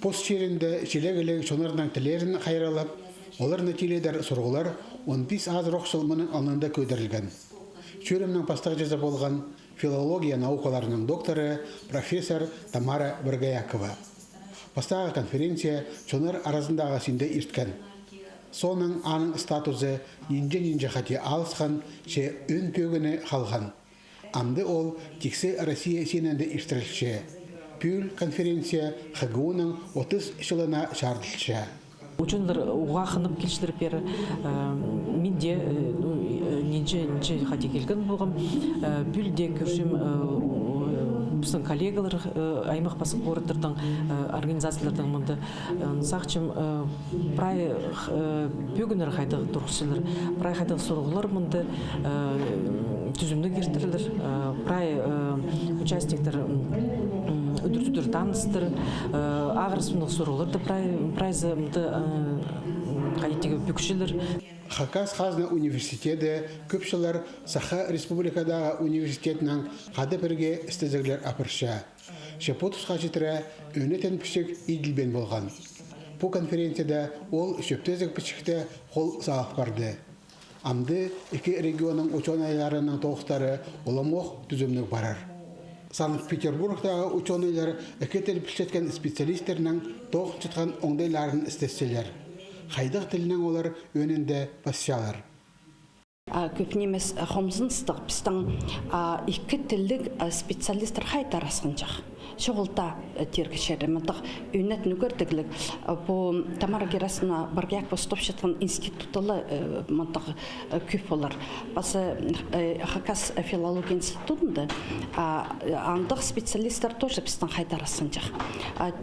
Пост черінде шелегілі шонардан тілерін қайралап, олар нәтиледер сұрғылар 15 аз роқшылмының алнында көдірілген. Шөрімнің пастағы жаза болған филология наукаларының докторы профессор Тамара Біргаякова. Пастағы конференция шонар арасындағы сінде ирткен. Соның аның статусы нинже хати алысқан, ше өн көгіні қалған. Амды ол тексе Россия сененде иртірілші. Пүл конференция ХГУ-ның 30 жылына шардылшы. Ученыдар уақынып келшілер бері менде нинже хати келген болғым. Бүлде көршім біздің коллегалар аймақ басық ғорыттырдың организациялардың мұнды сақчым прай бөгінер қайдағы тұрғысылар, прай қайдағы сұрғылар мұнды түзімді кертірілер, прай участниктер үдір таныстыр, ағырысымдық сұрғыларды прайзы мұнды қайдеттегі бүкшілер. Хакас Хазна университеті көпшілер Саха Республикадағы университетінің қады бірге істезіглер апырша. Шепотусқа жетірі өнетен пішік иділбен болған. Бұл конференцияда ол шөптезік пішікті қол сағық барды. Амды екі регионың ученыйларының тоғыстары оламоқ түзімнік барар. Санкт-Петербургтағы ученыйлар екі тіл пішеткен специалистерінің тоғын жұтқан оңдайларын істеселер. Қайдық тілінің олар өнінде басшалар. Көпнемес қомзынстық біздің екі тілік специалистер қайдар асқанчақ. Шоғылта тергішері. Мұндық өнет нүгірдігілік. Бұл Тамара Герасимовна Біргаякова стоп жеткен институтылы мұндық көп олар. Басы Хакас филология институтында андық специалистер тоже біздің қайдар асқанчақ.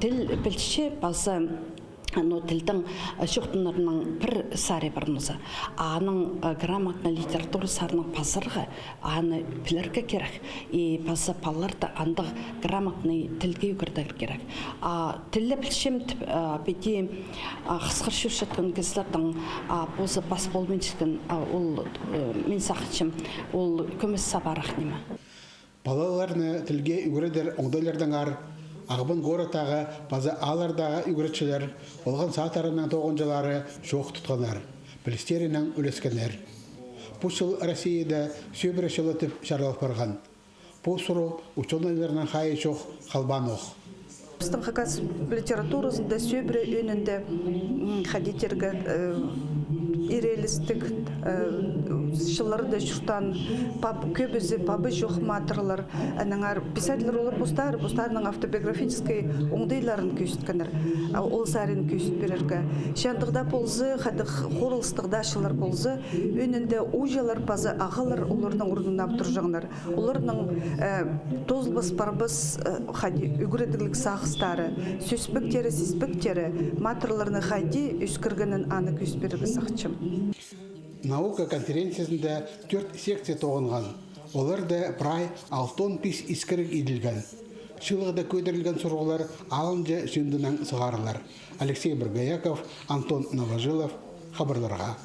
Тіл білші басы тілдің шоқтынырының бір сары барымызы. Аның грамотна литература сарының пазырғы аны білерге керек. И пазы паларды андық грамотный тілге үгірдігір керек. Тілі білшем беде қысқыр шүршеткен кездердің бозы бас болмен жеткен мен сақытшым ол көміс сабарақ неме. Балаларны тілге үгірдер оңдайлардан ар Ағбын ғоратағы базы алардағы үгіретшілер, олған саатарының тоғынжылары жоқ тұтқанар, білістерінің үлескенер. Бұл жыл Россияда сөбірі шылытып шарлап барған. Бұл сұру ученыйларының қайы жоқ қалбан оқ. Біздің Хакас литературасында сөбірі өнінде қадетергі ирелістік шыларды жұртан көбізі пабы жоқ матырлар әніңар писателер олар бұстарының автобиографический оңдайларын көйсіткенер ол сәрін көйсіт берерге шандығда болзы қадық қорылыстығда шылар болзы өнінде ұжалар пазы ағалар олардың ұрынына бұтыр жағынар олардың тозылбас барбыз үгіредіглік сағыстары сөзбіктері сізбіктері матырларыны қайди үскіргінің аны көйсіт берерге сақчым. Наука конференциясында 4 секция тоғынған. Оларда прай 6-5 искірік еділген. Шылығыда көдірілген сұрғылар алынжа жындынан сығарылар. Алексей Біргаяков, Антон Новожилов, хабарларға.